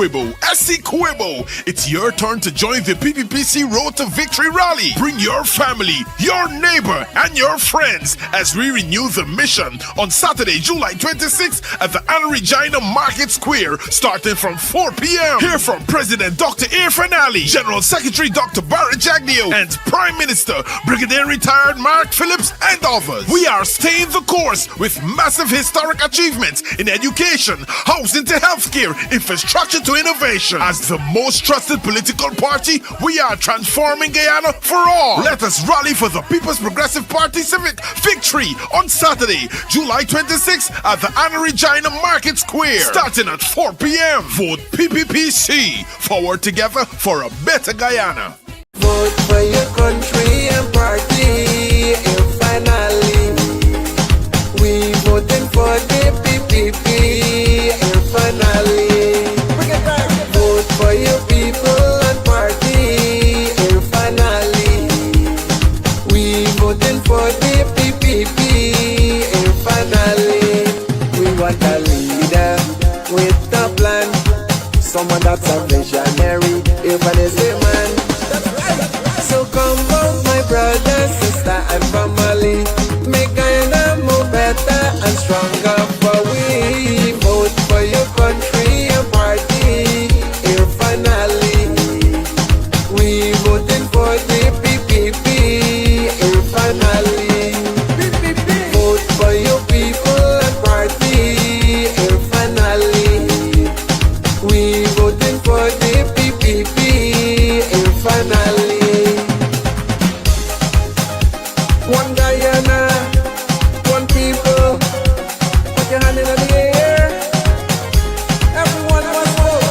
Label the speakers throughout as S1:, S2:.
S1: Essequibo. It's your turn to join the PPPC Road to Victory Rally. Bring your family, your neighbor, and your friends as we renew the mission on Saturday, July 26th at the Anna Regina Market Square, starting from 4 p.m. Hear from President Dr. Irfan Ali, General Secretary Dr. Barrett Jagnio, and Prime Minister Brigadier Retired Mark Phillips, and others. We are staying the course with massive historic achievements in education, housing to healthcare, infrastructure to innovation. As the most trusted political party, we are transforming Guyana for all. Let us rally for the People's Progressive Party Civic Victory on Saturday, July 26th at the Anna Regina Market Square, starting at 4 p.m. Vote PPPC. Forward together for a better Guyana.
S2: Vote for your country and party, and finally we voting for the PPP, and finally vote for your people and party, and finally we voting for the PPP, and finally we want a leader with a plan, someone that's a visionary, even as a man. So come vote, my brother, sister, and family. Make Guyana more better and stronger for we. Vote for your country and party. Here finally, we voting for the PPP. Here finally, vote for your people and party. Here finally, we voting for the PPP. Here finally. One Guyana, one people. Put your hand in the air. Everyone must vote.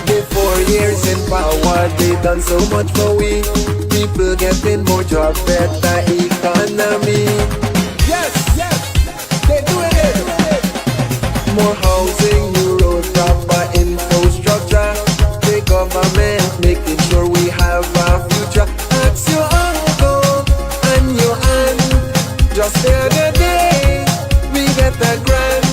S2: The 4 years in power, they done so much for we. People getting more job, better economy. Yes, they doing it. More housing, new road, proper infrastructure. The government making sure we have a future. Ask your uncle and your aunt. Just the other day, we get a grant.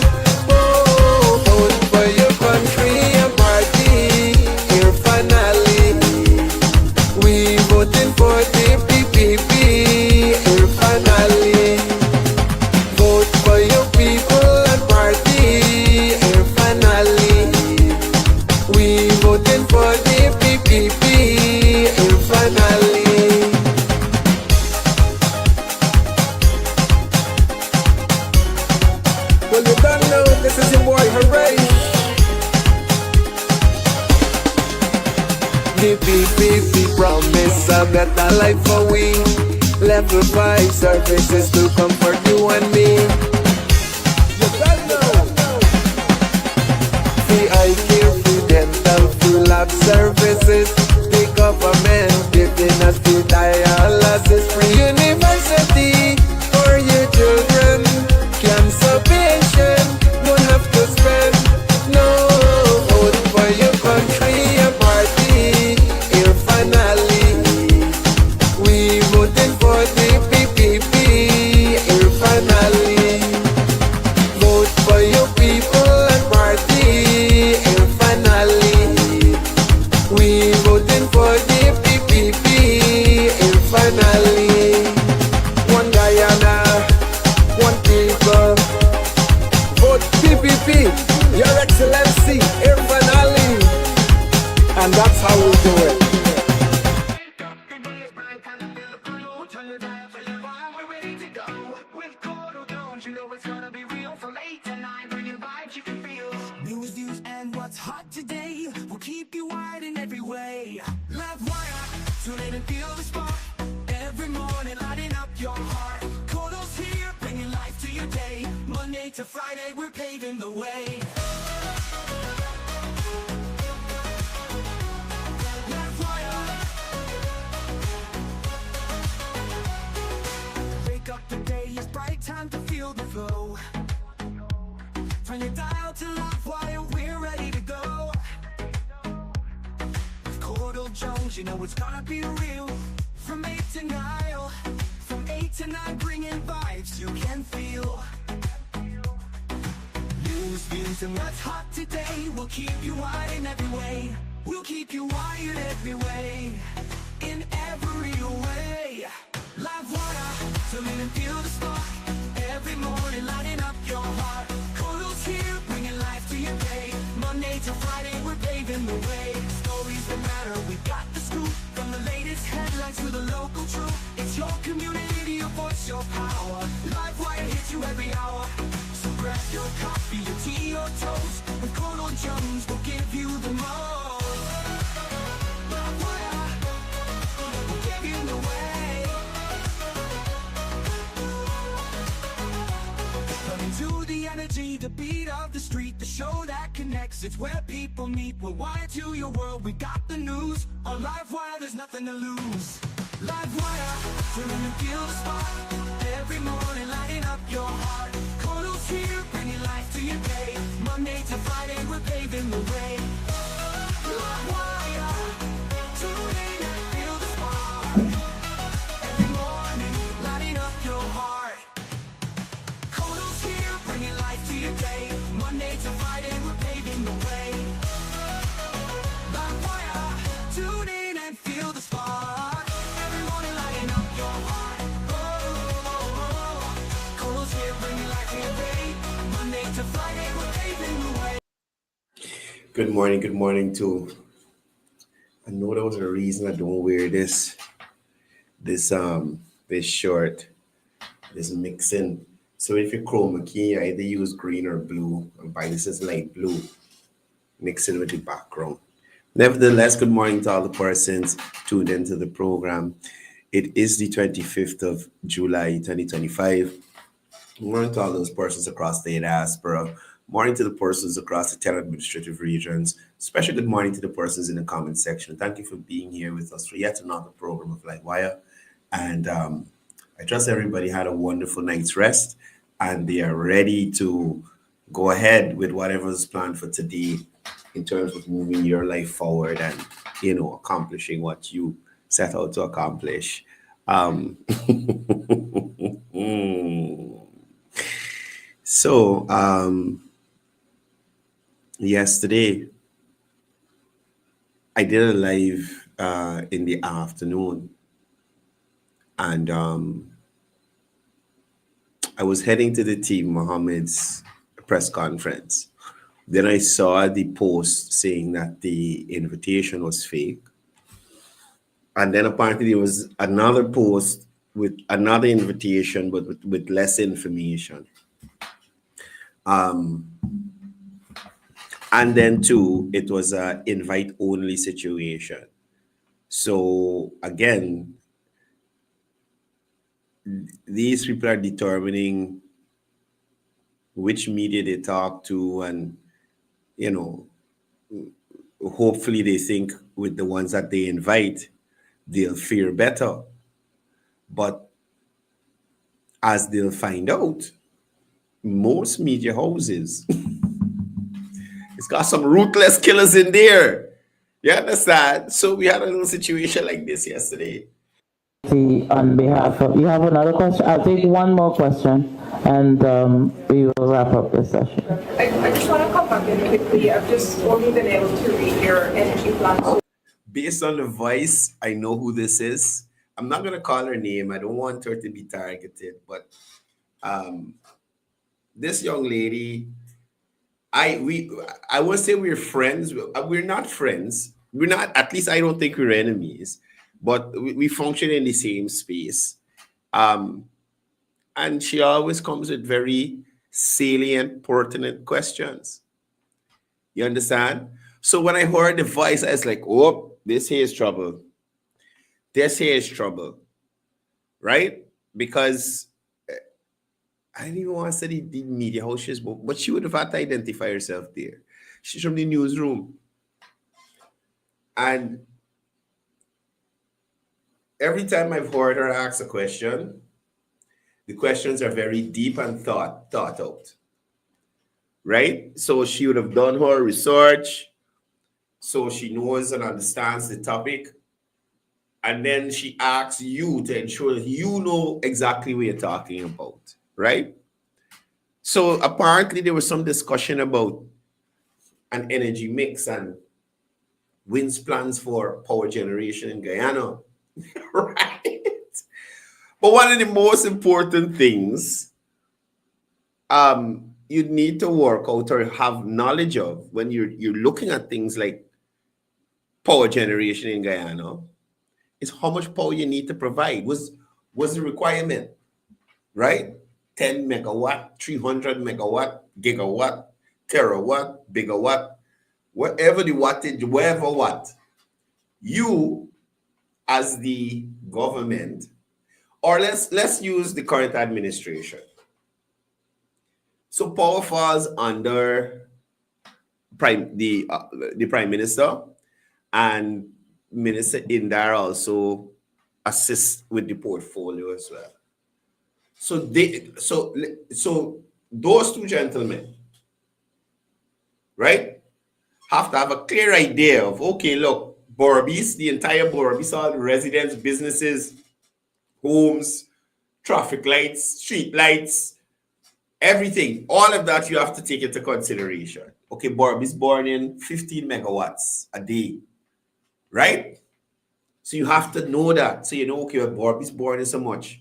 S2: Oh, vote for your country and party. Here finally, we voting for the PPP. Here finally, vote for your people and party. Here finally, we voting for the PPP. Here finally. Well, you don't know, this is your boy, hooray. The PPP promise a better life for we. Level 5 services to comfort you and me. You don't know. Free eye care, free dental, free lab services. The government giving us free dialysis. Free university for your children. Cancer patient don't have to spend. No, vote for your country and party. Here finally, we voting for the PPP. Here finally, vote for your people and party. Here finally, we voting for the PPP. Here finally, one Guyana, one people. Vote PPP, Your Excellency, Here finally. And that's how we do it.
S3: We're ready to go with Courdel Jones. You know it's gonna be real from 8 to 9, bringing vibes you can feel. News, views, and what's hot today will keep you wide in every way. Livewire, tune in and feel the spark. Every morning, lighting up your heart. Courdel's here, bringing life to your day. Monday to Friday, we're paving the way. Wake up, the day is bright, time to feel the flow. Turn your dial to Livewire, we're ready to go. With Courdel Jones, you know it's gonna be real. From 8 to 9, from 8 to 9, bringing vibes you can feel. News, views, And what's hot today will keep you wired in every way. We'll keep you wired every way. In every way. Livewire, so let and feel the spark. Every morning lighting up your heart. Courdel's here, bringing life to your day. Monday to Friday, we're paving the way. Stories that matter, we got the scoop. From the latest headlines to the local truth. It's your community, your voice, your power. Livewire hits you every hour. So grab your coffee, your tea, or toast. And Courdel Jones will give you the most. Livewire, we'll give you the way. Running to the energy, the beat of the street, the show that connects. It's where people meet. We're wired to your world, we got the news. On Livewire, there's nothing to lose. Livewire, turn and feel the spark. Every morning lighting up your heart. Courdel's here, bringing life to your day. Monday to Friday, we're paving the way. Livewire, tune in and feel the spark. Every morning lighting up your heart. Courdel's here, bringing life to your day. Monday to Friday, we're paving the way. Livewire, tune in and feel the spark. Every morning lighting up your heart. Courdel's here, bringing life to your day. Monday to Friday, we're paving the way.
S4: Good morning too. I know there was a reason I don't wear this shirt, this mixing. So if you chroma key, I either use green or blue. And by this is light blue, mixing with the background. Nevertheless, good morning to all the persons tuned into the program. It is the 25th of July, 2025. Good morning to all those persons across the diaspora. Morning to the persons across the 10 administrative regions. Special good morning to the persons in the comment section. Thank you for being here with us for yet another program of Livewire. And I trust everybody had a wonderful night's rest and they are ready to go ahead with whatever's planned for today in terms of moving your life forward and, accomplishing what you set out to accomplish. So, yesterday, I did a live in the afternoon, and I was heading to the Team Mohammed's press conference. Then I saw the post saying that the invitation was fake. And then apparently there was another post with another invitation, but with less information. And then too, it was an invite-only situation. So again, these people are determining which media they talk to, and hopefully they think with the ones that they invite, they'll fare better. But as they'll find out, most media houses, it's got some ruthless killers in there. You understand? So we had a little situation like this yesterday.
S5: On behalf of, you have another question? I'll take one more question and we will wrap up this session.
S6: I just want to come back in quickly. I've just only been able to read your energy plan.
S4: Based on the voice, I know who this is. I'm not going to call her name. I don't want her to be targeted, but this young lady, I would say we're friends. We're not friends. We're not, at least I don't think we're enemies, but we function in the same space. And she always comes with very salient, pertinent questions. You understand? So when I heard the voice, I was like, oh, this here is trouble. This here is trouble. Right? Because I didn't even want to say the media house she is, but she would have had to identify herself there. She's from the newsroom. And every time I've heard her ask a question, the questions are very deep and thought out. Right? So she would have done her research, so she knows and understands the topic. And then she asks you to ensure that you know exactly what you're talking about. Right? So apparently there was some discussion about an energy mix and Wynn's plans for power generation in Guyana. Right? But one of the most important things you need to work out or have knowledge of when you're looking at things like power generation in Guyana is how much power you need to provide. Was the requirement, right? 10 megawatt, 300 megawatt, gigawatt, terawatt, bigawatt, whatever the wattage, wherever what. You as the government, or let's use the current administration. So power falls under the prime minister, and Minister Indar also assists with the portfolio as well. So those two gentlemen, right, have to have a clear idea of, okay, look, Borbies, the entire Borbies, all the residents, businesses, homes, traffic lights, street lights, everything, all of that you have to take into consideration. Okay, Borbies born in 15 megawatts a day, right? So you have to know that. So you know, okay, Borbies born in so much,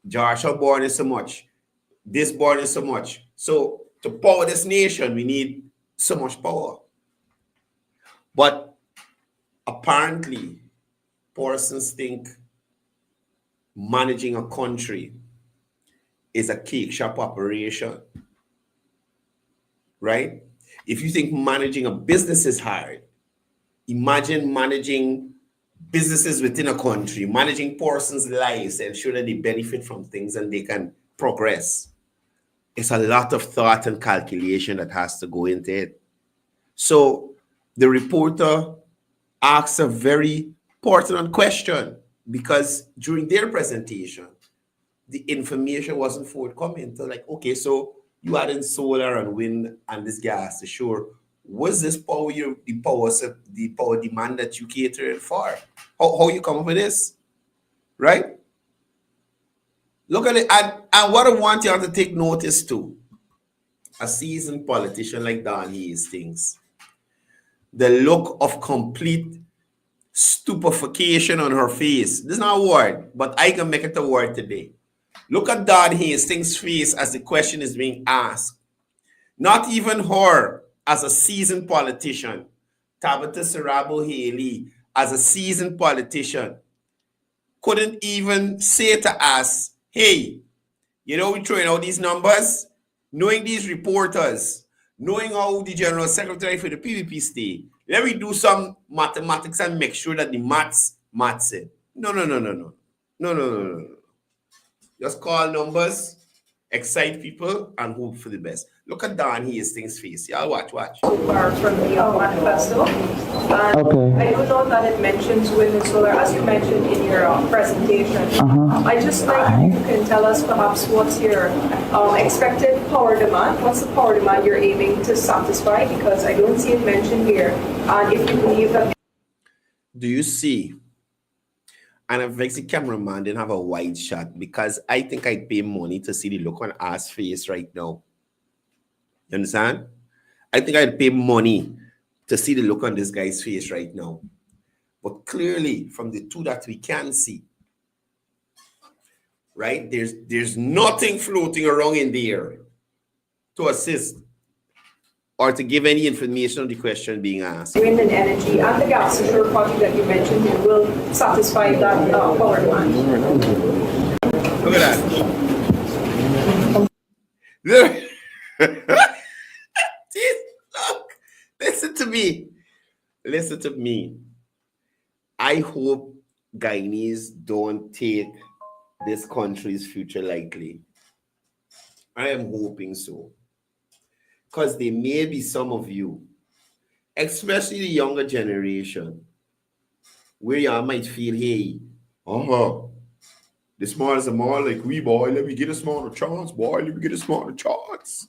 S4: Joshua born in so much, this born in so much. So to power this nation, we need so much power. But apparently, persons think managing a country is a cake shop operation, right? If you think managing a business is hard, imagine managing businesses within a country, managing persons' lives, ensure that they benefit from things and they can progress. It's a lot of thought and calculation that has to go into it. So the reporter asks a very important question, because during their presentation, the information wasn't forthcoming. So like, okay, so you add in solar and wind and this gas, sure. Was this power the power demand that you catered for? How you come up with this? Right? Look at it. And what I want you to take notice to, a seasoned politician like Don Hastings, the look of complete stupefaction on her face. This is not a word, but I can make it a word today. Look at Don Hastings' face as the question is being asked. Not even her as a seasoned politician, Tabitha Sarabo Haley as a seasoned politician, couldn't even say to us, hey, you know, we're throwing out these numbers, knowing these reporters, knowing how the General Secretary for the PPPC, let me do some mathematics and make sure that the maths it. No. Just call numbers, excite people, and hope for the best. Look at Don Hastings' face. Y'all watch.
S6: So far from the manifesto. And
S5: Okay.
S6: I do know that it mentions wind and solar, as you mentioned in your presentation. I just like if you can tell us perhaps what's your expected power demand. What's the power demand you're aiming to satisfy? Because I don't see it mentioned here. And if you believe that.
S4: Do you see? And if the cameraman didn't have a wide shot, because I think I'd pay money to see the look on A's face right now. You understand? I think I'd pay money to see the look on this guy's face right now. But clearly, from the two that we can see, right, there's nothing floating around in the air to assist or to give any information on the question being asked.
S6: Wind and energy and the gas assure project that you mentioned here will satisfy that power demand.
S4: Look at that. Look, listen to me. I hope Guyanese don't take this country's future lightly. I am hoping so. Because there may be some of you, especially the younger generation, where y'all might feel, hey, the small is a more like we, boy, let me get a smaller chance, boy, let me get a smaller chance.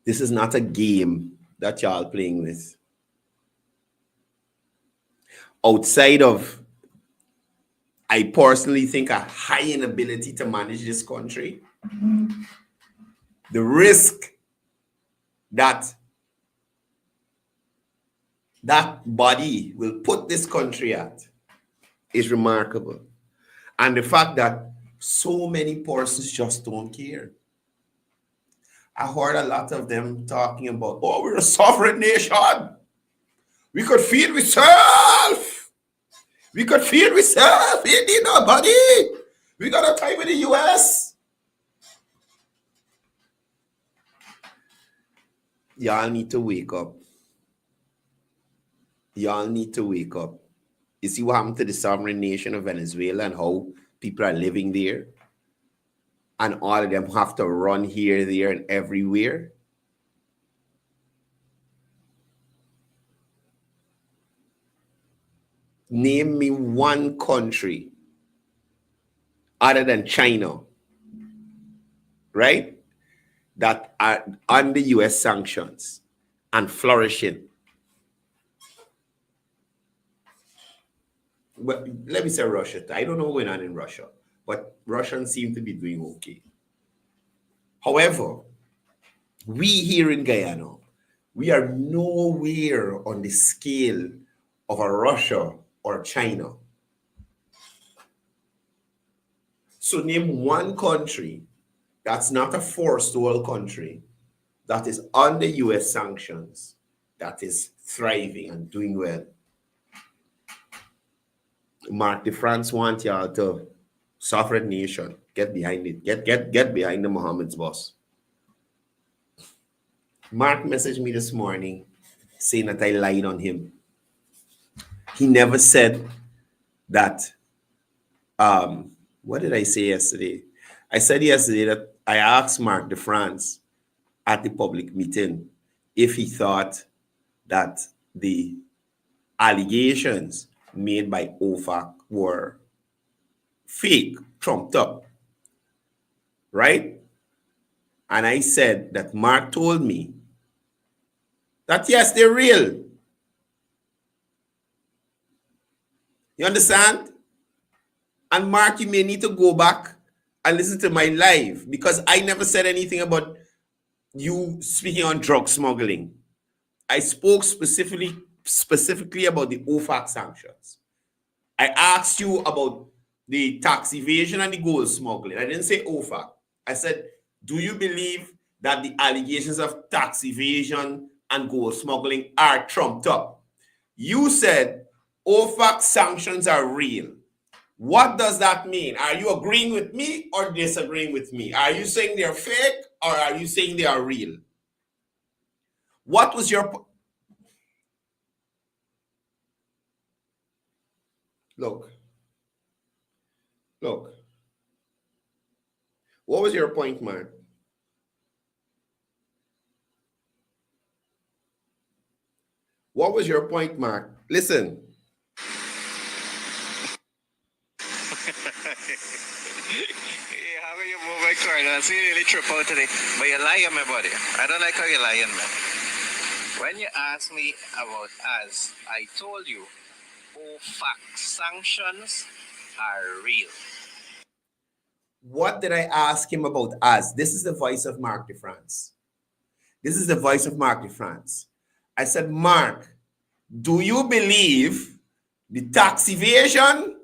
S4: This is not a game that y'all playing with. Outside of I personally think a high inability to manage this country. The risk that that body will put this country at is remarkable. And the fact that so many persons just don't care. I heard a lot of them talking about, oh, we're a sovereign nation. We could feed ourselves. We could feed ourselves. We need nobody. We got a tie with the US. Y'all need to wake up. Y'all need to wake up. You see what happened to the sovereign nation of Venezuela and how people are living there? And all of them have to run here, there, and everywhere. Name me one country other than China, right, that are under US sanctions and flourishing. Well, let me say Russia. I don't know what's going on in Russia, but Russians seem to be doing okay. However, we here in Guyana, we are nowhere on the scale of a Russia or China. So name one country that's not a first world country that is under US sanctions, that is thriving and doing well. Mark, the France want y'all to sovereign nation. Get behind it. Get behind the Mohammed's boss. Mark messaged me this morning saying that I lied on him. He never said that. What did I say yesterday? I said yesterday that I asked Mark de France at the public meeting if he thought that the allegations made by OFAC were fake, trumped up, right? And I said that Mark told me that yes, they're real. You understand? And Mark, you may need to go back and listen to my live because I never said anything about you speaking on drug smuggling. I spoke specifically about the OFAC sanctions. I asked you about the tax evasion and the gold smuggling. I didn't say OFAC. I said, do you believe that the allegations of tax evasion and gold smuggling are trumped up? You said OFAC sanctions are real. What does that mean? Are you agreeing with me or disagreeing with me? Are you saying they're fake or are you saying they are real? What was your... Look. What was your point, Mark? What was your point, Mark? Listen.
S7: How are you moving, Courdel? I see you really trip out today. But you're lying, my buddy. I don't like how you're lying, man. When you asked me about us, I told you OFAC sanctions are real.
S4: What did I ask him about us? This is the voice of Mark de France. This is the voice of Mark de France. I said, Mark, do you believe the tax evasion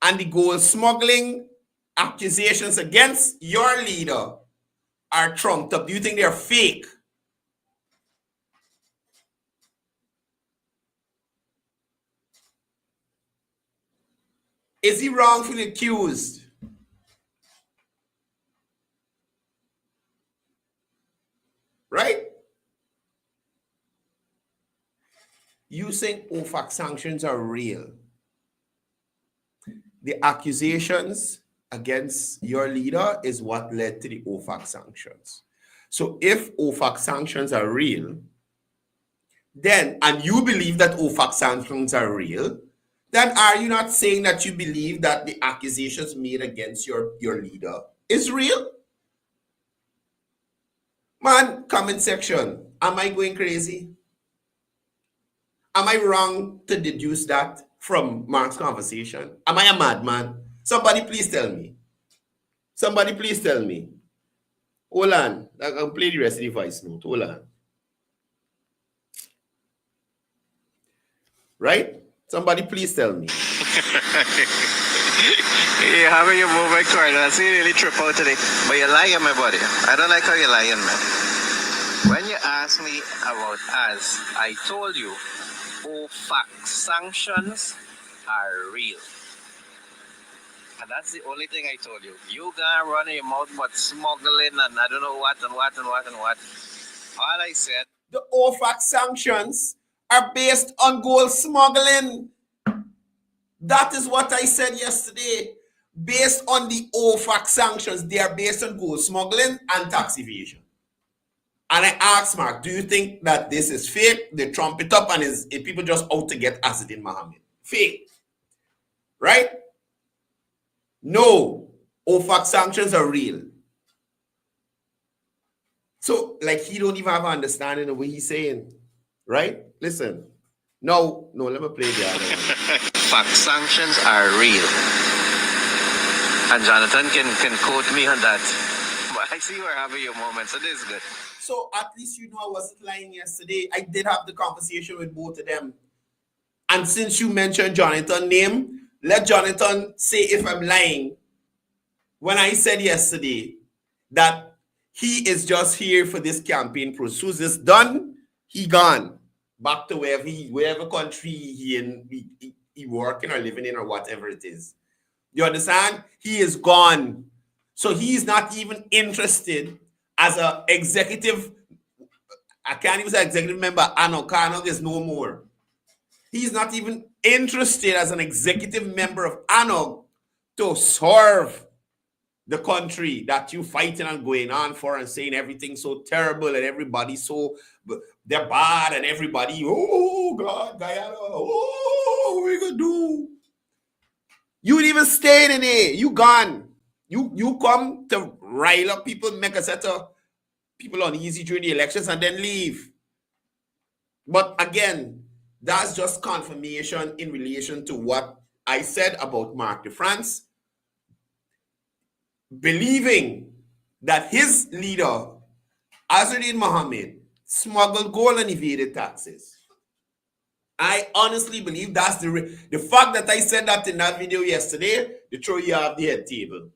S4: and the gold smuggling accusations against your leader are trumped up? Do you think they're fake? Is he wrongfully accused? Right? You saying OFAC sanctions are real. The accusations against your leader is what led to the OFAC sanctions. So if OFAC sanctions are real, then, and you believe that OFAC sanctions are real, then are you not saying that you believe that the accusations made against your leader is real? Man, comment section, am I going crazy? Am I wrong to deduce that from Mark's conversation? Am I a madman? Somebody please tell me. Somebody please tell me. Hold on. I can play the rest of the voice note. Hold on. Right? Somebody please tell me.
S7: Yeah, how are you moving, Courdel? I see you really trip out today. But you're lying, my buddy. I don't like how you're lying, man. When you asked me about us, I told you OFAC sanctions are real. And that's the only thing I told you. You gonna run your mouth about smuggling and I don't know what and what and what and what. All I said.
S4: The OFAC sanctions are based on gold smuggling. That is what I said yesterday. Based on the OFAC sanctions, they are based on gold smuggling and tax evasion. And I asked Mark, do you think that this is fake? They trump it up and is people just out to get Asadin Mohammed? Fake. Right? No. OFAC sanctions are real. So, like, he don't even have an understanding of what he's saying. Right? Listen. No, let me play the other one.
S7: OFAC sanctions are real. And Jonathan can quote me on that. But I see you are having your moment, so this is good.
S4: So at least you know I wasn't lying yesterday. I did have the conversation with both of them. And since you mentioned Jonathan's name, let Jonathan say if I'm lying. When I said yesterday that he is just here for this campaign process. Who's this done? He gone. Back to wherever country he working or living in or whatever it is. You understand? He is gone. So he's not even interested as an executive. I can't even say executive member. Anog is no more. He's not even interested as an executive member of Anog to serve the country that you fighting and going on for and saying everything so terrible and everybody so they're bad and everybody, oh God, Guyana, oh, what are we gonna do? You ain't even staying in there. You gone. You come to rile up people, make a set of people uneasy during the elections and then leave. But again, that's just confirmation in relation to what I said about Marc de France, believing that his leader, Asadin Mohammed, smuggled gold and evaded taxes. I honestly believe that's the fact that I said that in that video yesterday, they throw you off the head table.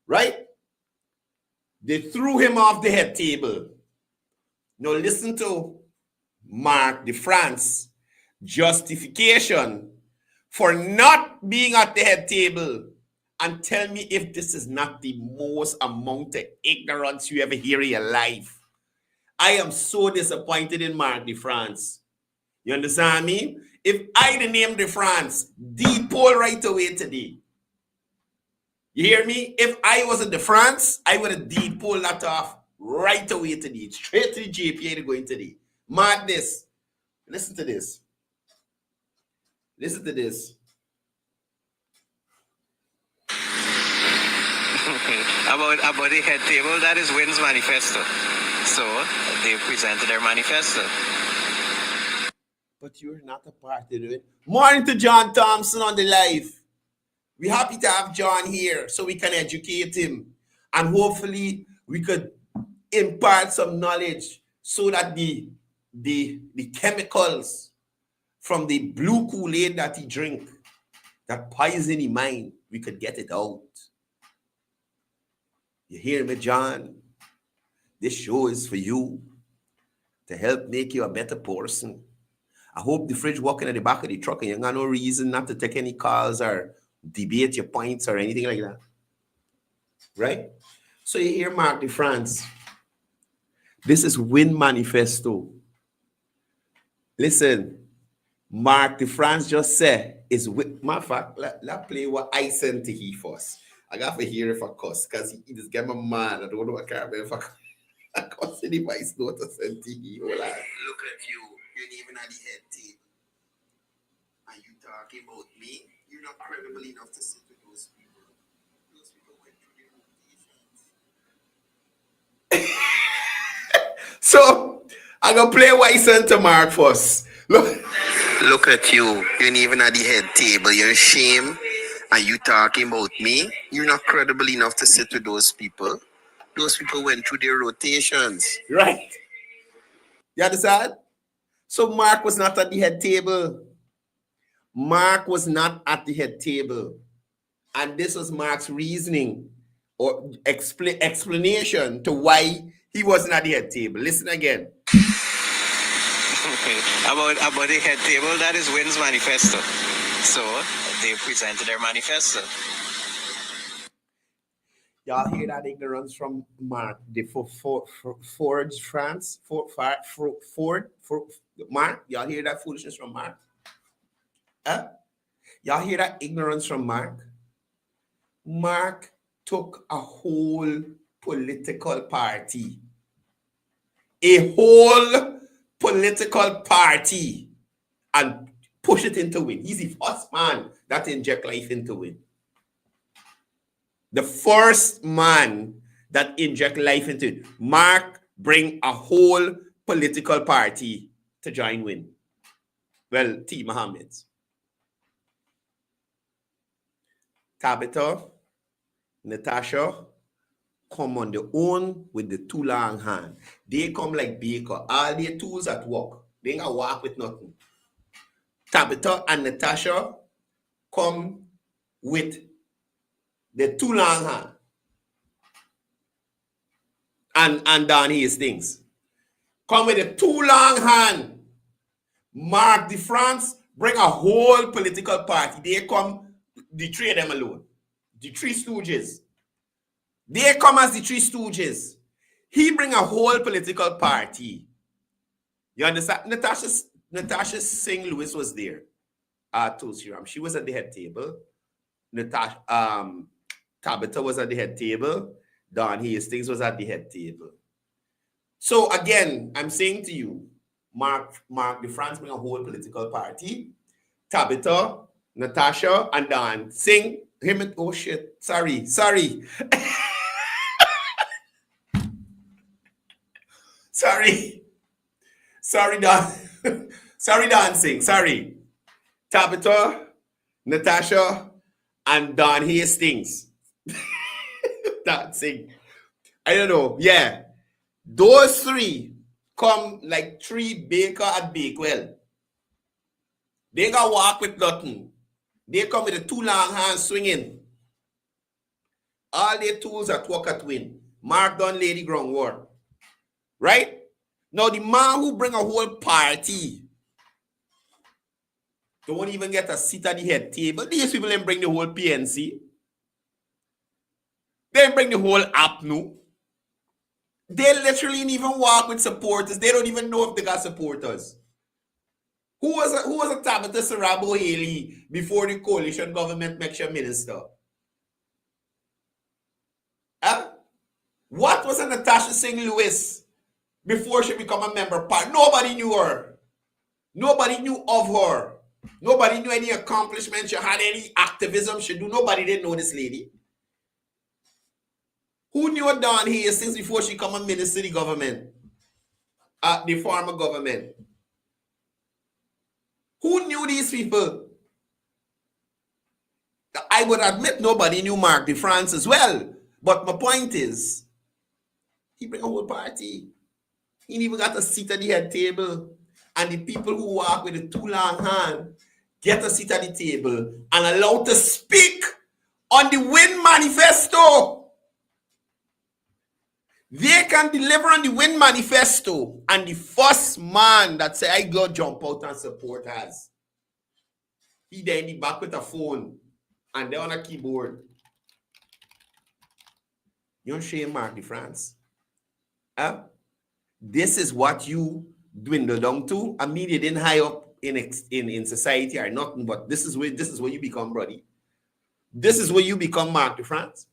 S4: Right? They threw him off the head table. Now listen to Marc de France justification for not being at the head table, and tell me if this is not the most amount of ignorance you ever hear in your life. I am so disappointed in Marc de France. You understand me? If I the name de France, depot right away today. You hear me? If I was in de France, I would have depot that off right away today. Straight to the JPA to go in today. Madness. Listen to this. Listen to this.
S7: about the head table, that is Wynn's manifesto. So they presented their manifesto.
S4: But you're not a part of it. Morning to John Thompson on the live. We're happy to have John here so we can educate him. And hopefully we could impart some knowledge so that the chemicals from the blue Kool-Aid that he drink, that poison in mind, we could get it out. You hear me, John? This show is for you to help make you a better person. I hope the fridge walking at the back of the truck and you got no reason not to take any calls or debate your points or anything like that. Right? So you hear Marc de France. This is Wynn Manifesto. Listen, Marc de France just said, is with my fact, let's play what I sent to he first. I got to hear if I cuss because he just get my man. I don't know what I can't remember if I cuss any voice note to send to he. Look at you. You're even at the head table. And you talking about me? You're not credible enough to sit with those people. Those people went through their own defense. So, I'm going to play what I sent to Mark first. Look at you. You're even at the head table. You're ashamed. And you talking about me? You're not credible enough to sit with those people. Those people went through their rotations. Right. You understand? So Mark was not at the head table. Mark was not at the head table. And this was Mark's reasoning or explanation to why he wasn't at the head table. Listen again.
S7: about the head table, that is Wynn's manifesto. So they presented their manifesto.
S4: Y'all hear that ignorance from Mark? The Ford France? Ford? Mark? Y'all hear that foolishness from Mark? Y'all hear that ignorance from Mark? Mark took a whole political party. A whole political party and push it into Wynn. He's the first man that inject life into Wynn. The first man that inject life into it. Mark bring a whole political party to join Wynn. Well, T. Mohammed's. Tabitha, Natasha come on their own with the two long hand. They come like Baker. All their tools at work. They ain't gonna walk with nothing. Tabitha and Natasha come with the two long hand. And Don Hastings. Come with the two long hand. Mark de France bring a whole political party. They come, the three of them alone. The Three Stooges. They come as the Three Stooges. He bring a whole political party. You understand? Natasha Singh Lewis was there. She was at the head table. Tabitha was at the head table. Don Hastings was at the head table. So again, I'm saying to you, Mark de France bring a whole political party. Tabitha, Natasha, and Don Singh. Oh shit. Sorry. Sorry, Don. Sorry, dancing. Sorry. Tabitha, Natasha, and Don Hastings. Dancing. I don't know. Yeah. Those three come like three baker at Bakewell. They got walk with nothing. They come with the two long hands swinging. All their tools at work at Wynn. Mark done lady groundwork. Right? Now the man who bring a whole party don't even get a seat at the head table. These people didn't bring the whole PNC. They didn't bring the whole APNU. They literally didn't even walk with supporters. They don't even know if they got supporters. Who was a Tabitha Sarabo Haley before the coalition government makes your minister? What was a Natasha Singh Lewis before she become a member part? Nobody knew her. Nobody knew of her. Nobody knew any accomplishments she had, any activism she do. Nobody didn't know this lady. Who knew Don Hastings before she become a minister of the government? The former government. Who knew these people? I would admit nobody knew Mark de France as well. But my point is, he bring a whole party. He even got a seat at the head table. And the people who walk with the two long hand get a seat at the table and allowed to speak on the Wynn Manifesto. They can deliver on the Wynn Manifesto. And the first man that say, I go jump out and support us. He there in the back with a phone. And they're on a keyboard. You don't shame Mark de France. This is what you dwindle down to. I mean, you didn't high up in society or nothing, but this is where you become, buddy. This is where you become Mark de France.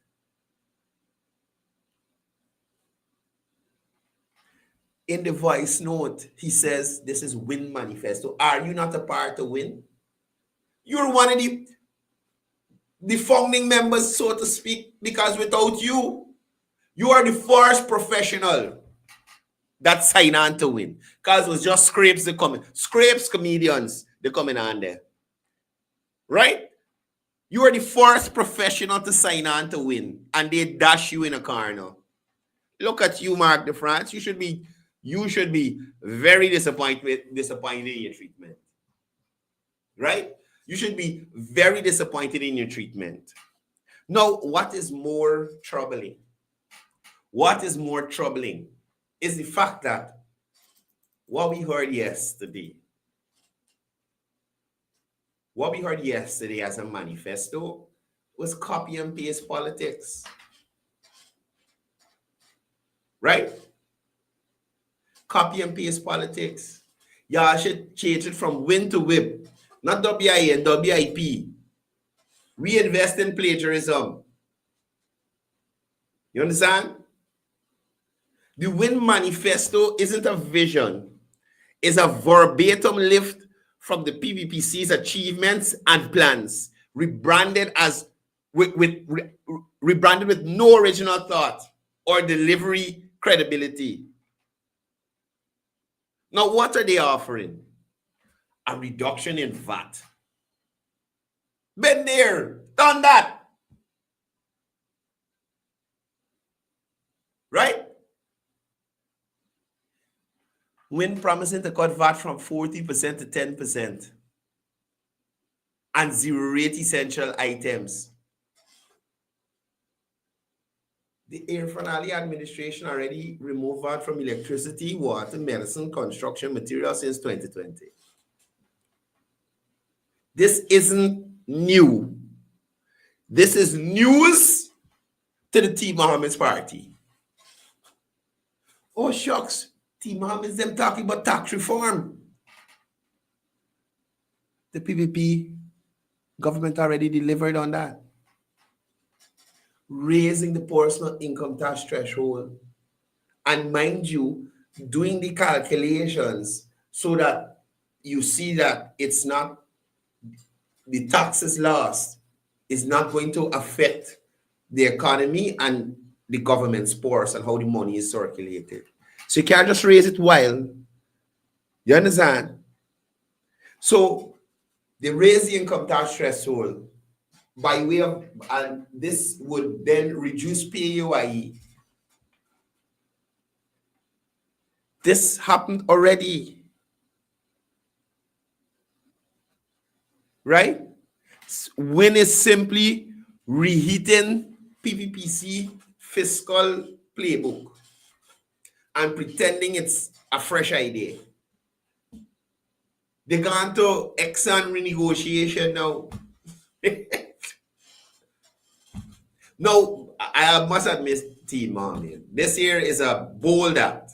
S4: In the voice note, he says, this is Wynn Manifesto. Are you not a part of Wynn? You're one of the founding members, so to speak, because without you, you are the first professional that signed on to Wynn. Because it was just scrapes, comedians, they're coming on there. Right? You are the first professional to sign on to win, and they dash you in a car now. Look at you, Mark de France. You should be very disappointed in your treatment. Right? You should be very disappointed in your treatment. Now, what is more troubling? What is more troubling is the fact that what we heard yesterday as a manifesto was copy and paste politics. Right? Copy and paste politics. Y'all should change it from win to whip, not WIA and WIP. Reinvest in plagiarism. You understand? The Win Manifesto isn't a vision, it's a verbatim lift from the PPPC's achievements and plans, rebranded with no original thought or delivery credibility. Now, what are they offering? A reduction in VAT. Been there, done that. Right? When promising to cut VAT from 40% to 10% and zero rate essential items. The Air Finale administration already removed VAT from electricity, water, medicine, construction materials since 2020. This isn't new. This is news to the T. Mohammed's party. Oh, shucks. T. Mohammed's them talking about tax reform. The PPP government already delivered on that. Raising the personal income tax threshold. And mind you, doing the calculations so that you see that it's not, the taxes lost is not going to affect the economy and the government's purse and how the money is circulated. So you can't just raise it wild. You understand? So they raise the income tax threshold by way of, and this would then reduce PAYE. This happened already. Right? When it's simply reheating PPPC fiscal playbook and pretending it's a fresh idea. They're going to Exxon renegotiation now. No, I must admit, Team Mohammed, this year is a bold act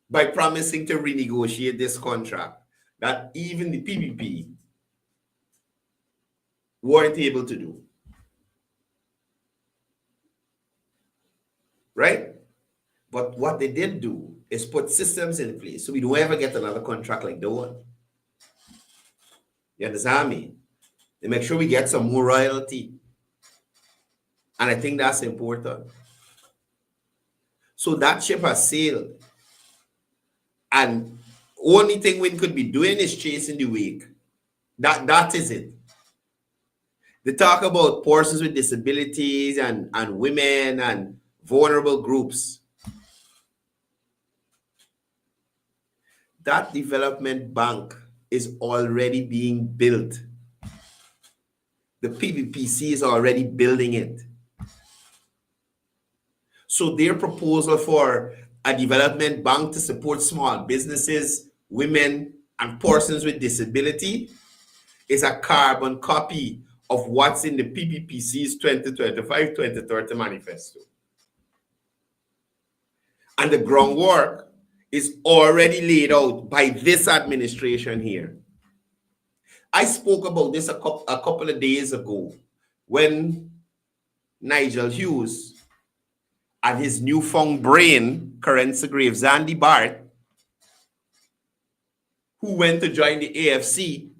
S4: by promising to renegotiate this contract that even the PPP weren't able to do. Right? But what they did do is put systems in place so we don't ever get another contract like that one. You understand me? They make sure we get some more royalty. And I think that's important. So that ship has sailed. And only thing we could be doing is chasing the wake. That is it. They talk about persons with disabilities and women and vulnerable groups. That development bank is already being built. The PPPC is already building it. So their proposal for a development bank to support small businesses, women, and persons with disability is a carbon copy of what's in the PPPC's 2025-2030 manifesto. And the groundwork is already laid out by this administration here. I spoke about this a couple of days ago when Nigel Hughes and his newfound brain, Karensa Graves, Zandy Bart, who went to join the AFC,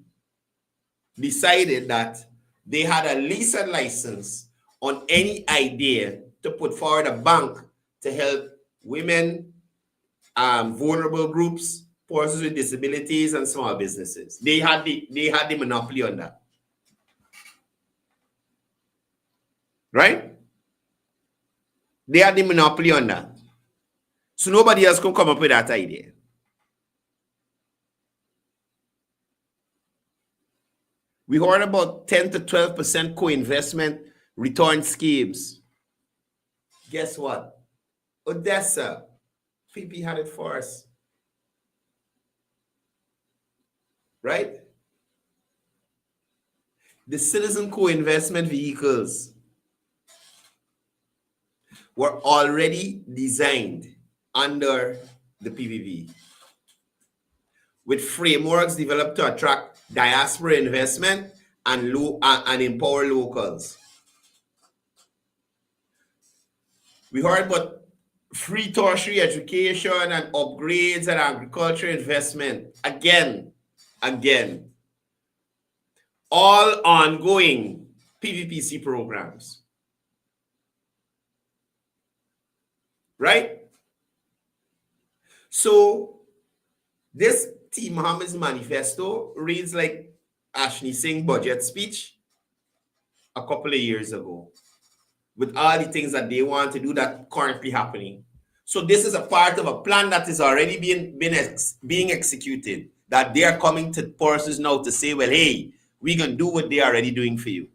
S4: decided that they had a lease and license on any idea to put forward a bank to help women, vulnerable groups, persons with disabilities, and small businesses. They had the monopoly on that. right? They had the monopoly on that. So nobody else can come up with that idea. We heard about 10 to 12% co-investment return schemes. Guess what? Odessa, PP had it for us. Right? The citizen co-investment vehicles were already designed under the PPP with frameworks developed to attract diaspora investment and empower locals. We heard about free tertiary education and upgrades and agriculture investment. Again, all ongoing PPPC programs. Right? So this T. Mohammed's manifesto reads like Ashley Singh's budget speech a couple of years ago, with all the things that they want to do that currently happening. So this is a part of a plan that is already being executed, that they are coming to persons now to say, well, hey, we're going to do what they are already doing for you.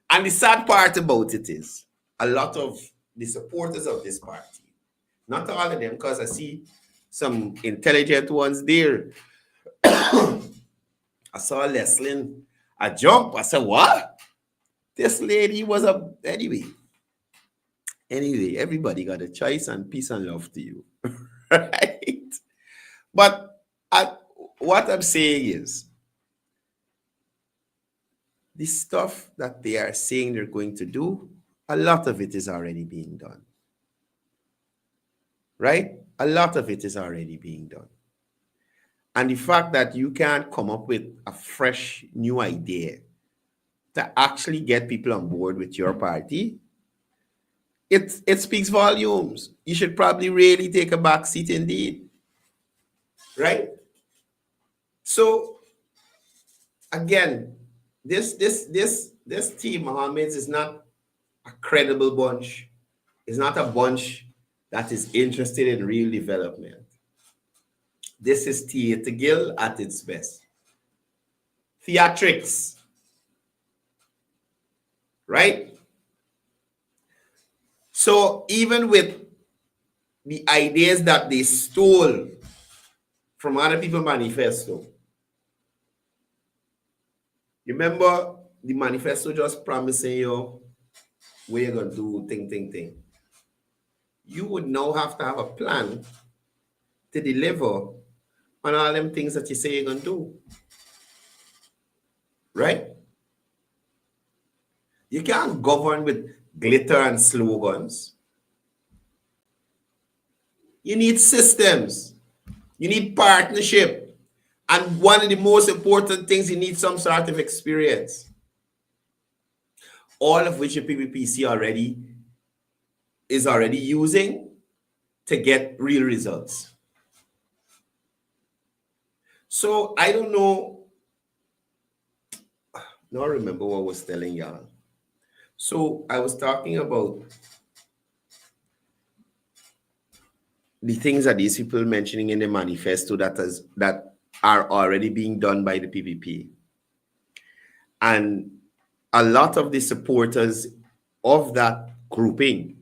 S4: And the sad part about it is a lot of the supporters of this party, not all of them, because I see some intelligent ones there. I saw Leslie, I jump. I said, what? This lady was a... Anyway, everybody got a choice, and peace and love to you. Right? But what I'm saying is, the stuff that they are saying they're going to do, a lot of it is already being done. Right? A lot of it is already being done. And the fact that you can't come up with a fresh new idea to actually get people on board with your party, it speaks volumes. You should probably really take a back seat indeed. Right? So, again, this team, Mohammed's, is not a credible bunch. It's not a bunch that is interested in real development. This is theater guild at its best. Theatrics. Right? So even with the ideas that they stole from other people's manifesto, you remember the manifesto just promising you where you're going to do thing. You would now have to have a plan to deliver on all them things that you say you're going to do. Right? You can't govern with glitter and slogans. You need systems. You need partnership. And one of the most important things, you need some sort of experience. All of which the PPPC is already using to get real results. So I don't know. Now I remember what I was telling y'all. So I was talking about the things that these people mentioning in the manifesto that are already being done by the PPP. And a lot of the supporters of that grouping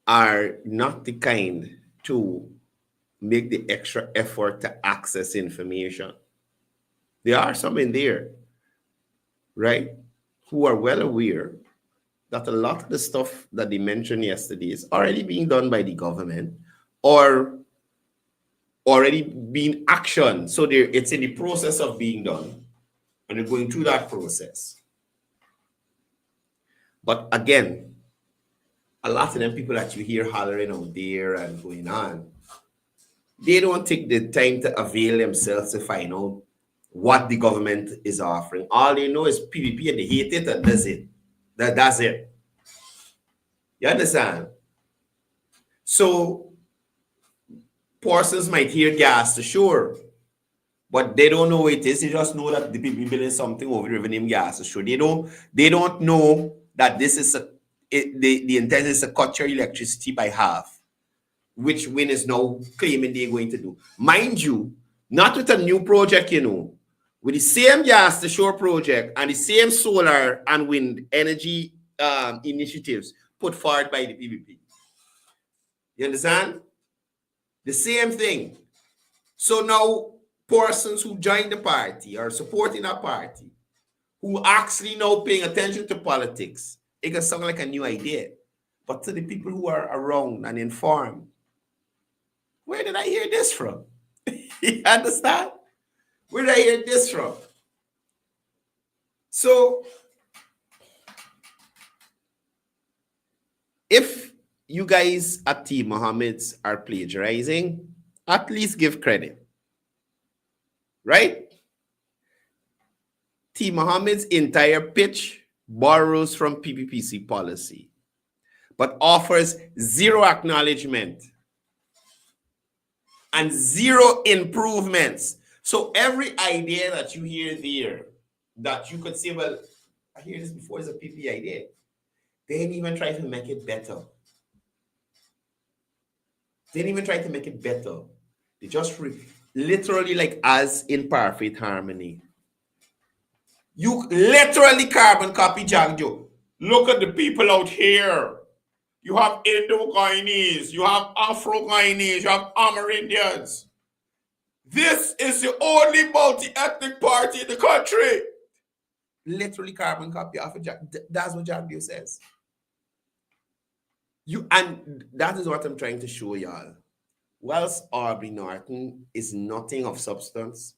S4: are not the kind to make the extra effort to access information. There are some in there, right, who are well aware that a lot of the stuff that they mentioned yesterday is already being done by the government or already being actioned. So it's in the process of being done, and they're going through that process. But again, a lot of them people that you hear hollering out there and going on, they don't take the time to avail themselves to find out what the government is offering. All they know is PPP, and they hate it, and that's it. That's it. You understand? So persons might hear gas to shore, But they don't know what it is. They just know that the people building something over the river named gas. So they don't know that this is the intent is to cut your electricity by half, which Win is now claiming they're going to do. Mind you, not with a new project, with the same gas to shore project and the same solar and wind energy initiatives put forward by the PPP. You understand? The same thing. So now persons who join the party or supporting a party who actually now paying attention to politics, it can sound like a new idea. But to the people who are around and informed, where did I hear this from? You understand? Where did I hear this from? So if you guys at Team Mohammed's are plagiarizing, at least give credit. Right? T. Mohammed's entire pitch borrows from PPPC policy, but offers zero acknowledgement and zero improvements. So every idea that you hear there, that you could say, well, I hear this before, it's a PP idea. They didn't even try to make it better. They didn't even try to make it better. They just literally like as in perfect harmony. You literally carbon copy Jack Joe. Look at the people out here. You have Indo-Guyanese, you have Afro-Guyanese, you have Amerindians. This is the only multi-ethnic party in the country. Literally carbon copy off of Jack. That's what Jack Joe says. And that is what I'm trying to show y'all. Whilst Aubrey Norton is nothing of substance,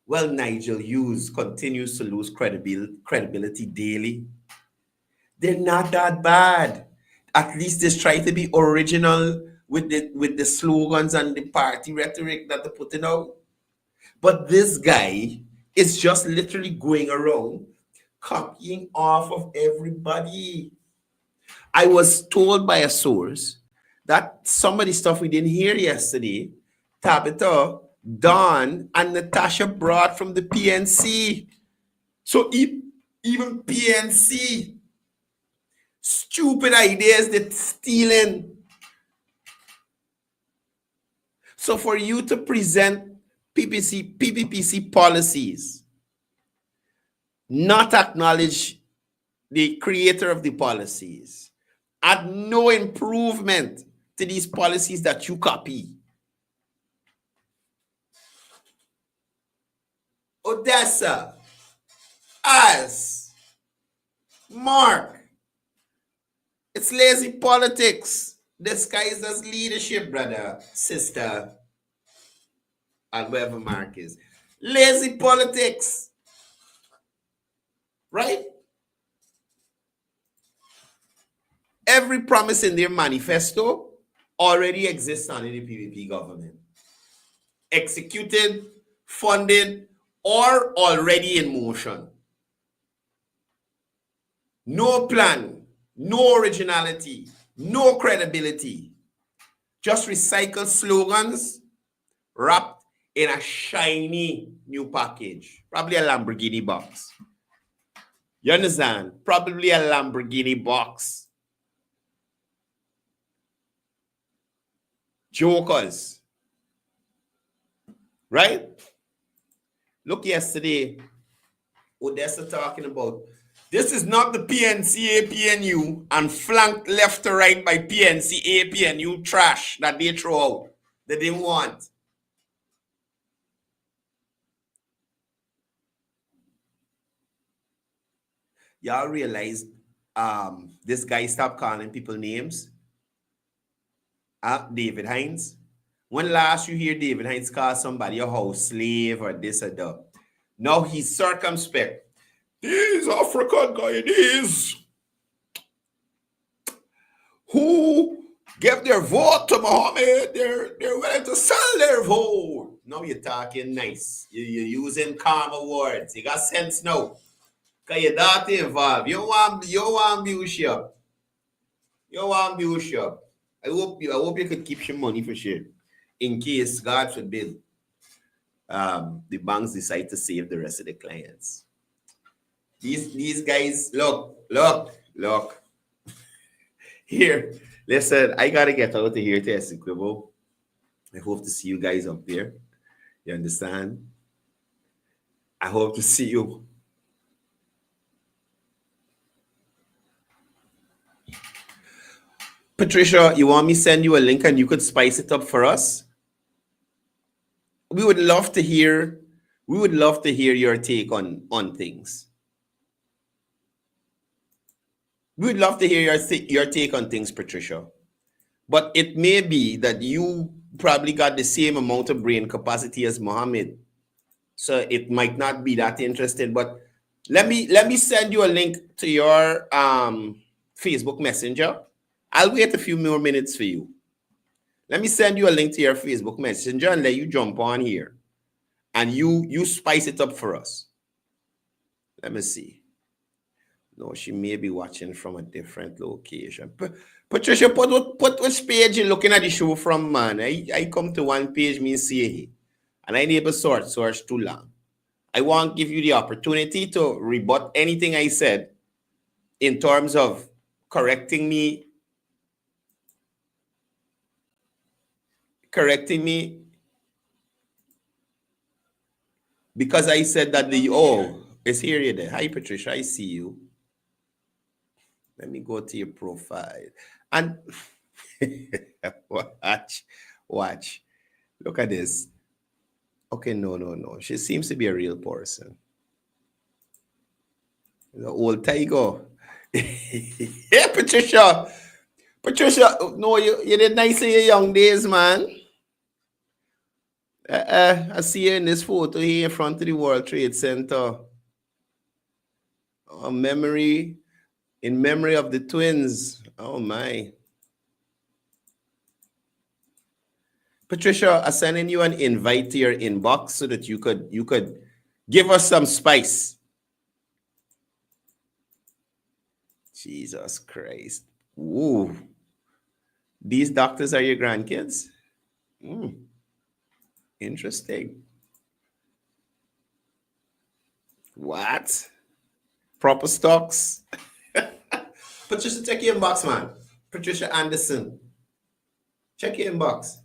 S4: well, Nigel Hughes continues to lose credibility daily. They're not that bad. At least they try to be original with the slogans and the party rhetoric that they're putting out. But this guy is just literally going around copying off of everybody. I was told by a source that some of the stuff we didn't hear yesterday, Tabitha, Don, and Natasha brought from the PNC. So even PNC, stupid ideas they're stealing. So for you to present PPPC policies, not acknowledge the creator of the policies, add no improvement to these policies that you copy. Odessa, us, Mark, it's lazy politics disguised as leadership, brother, sister, and whoever Mark is. Lazy politics, right? Every promise in their manifesto already exists under the PPP government. Executed, funded, or already in motion. No plan, no originality, no credibility. Just recycled slogans wrapped in a shiny new package. Probably a Lamborghini box. You understand? Probably a Lamborghini box. Jokers. Right? Look yesterday, Odessa talking about, this is not the PNC APNU and flanked left to right by PNC APNU trash that they throw out, that they want. Y'all realize this guy stopped calling people names? David Hines. When last you hear David Hines call somebody a house slave or this or that? Now he's circumspect. These African Guyanese who gave their vote to Mohammed, they're willing to sell their vote. Now you're talking nice. You're using calmer words. You got sense now. Because you're not involved. You want bishop. You want bishop. I hope you could keep your money for sure. In case, God forbid, the banks decide to save the rest of the clients. These guys, look. Here, listen, I gotta get out of here to Essequibo. I hope to see you guys up there. You understand? I hope to see you. Patricia, you want me to send you a link and you could spice it up for us? We would love to hear your take on things. We would love to hear your take on things, Patricia. But it may be that you probably got the same amount of brain capacity as Mohammed. So it might not be that interesting. But let me send you a link to your Facebook Messenger. I'll wait a few more minutes for you. Let me send you a link to your Facebook Messenger and let you jump on here. And you spice it up for us. Let me see. No, she may be watching from a different location. Patricia, put which page you're looking at the show from, man. I come to one page, me see, and I never search too long. I want to give you the opportunity to rebut anything I said in terms of correcting me because I said that it's here you there. Hi, Patricia, I see you. Let me go to your profile and watch. Look at this. Okay, no. She seems to be a real person. The old tiger. Yeah, Patricia. No, you did nice in your young days, man. I see you in this photo here in front of the World Trade Center. In memory of the twins. Oh my. Patricia, I'm sending you an invite to your inbox so that you could give us some spice. Jesus Christ. Ooh. These doctors are your grandkids? Interesting. What? Proper stocks? Patricia, check your inbox, man. Patricia Anderson. Check your inbox.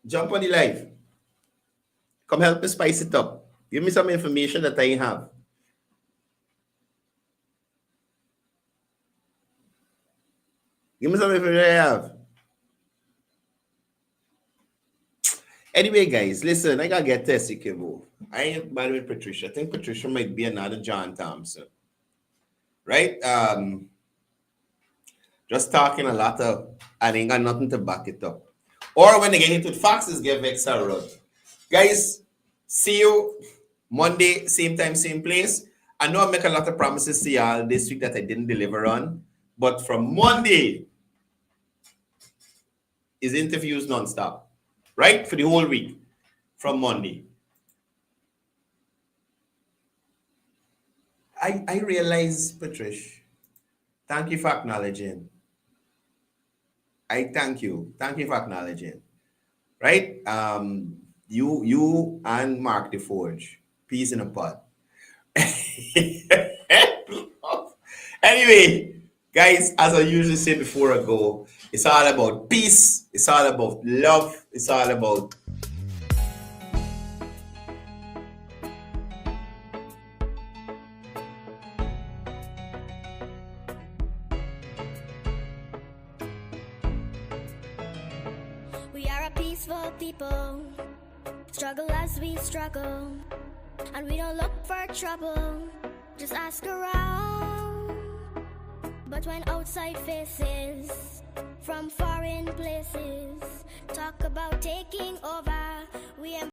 S4: Jump on the live. Come help me spice it up. Give me some information that I have. Give me some information I have. Anyway, guys, listen, I gotta get testy, Kibo. I ain't mad with Patricia. I think Patricia might be another John Thompson. Right? Just talking a lot of, and ain't got nothing to back it up. Or when they get into faxes, get vexed around. Guys, see you Monday, same time, same place. I know I make a lot of promises to y'all this week that I didn't deliver on, but from Monday, is interviews nonstop, right? For the whole week, from Monday. I realize, Patricia, thank you for acknowledging. I thank you. Thank you for acknowledging. Right? You and Mark DeForge. Peace in a pot. Anyway, guys, as I usually say before I go, it's all about peace. It's all about love. It's all about
S8: people struggle as we struggle, and we don't look for trouble, just ask around. But when outside faces from foreign places talk about taking over, we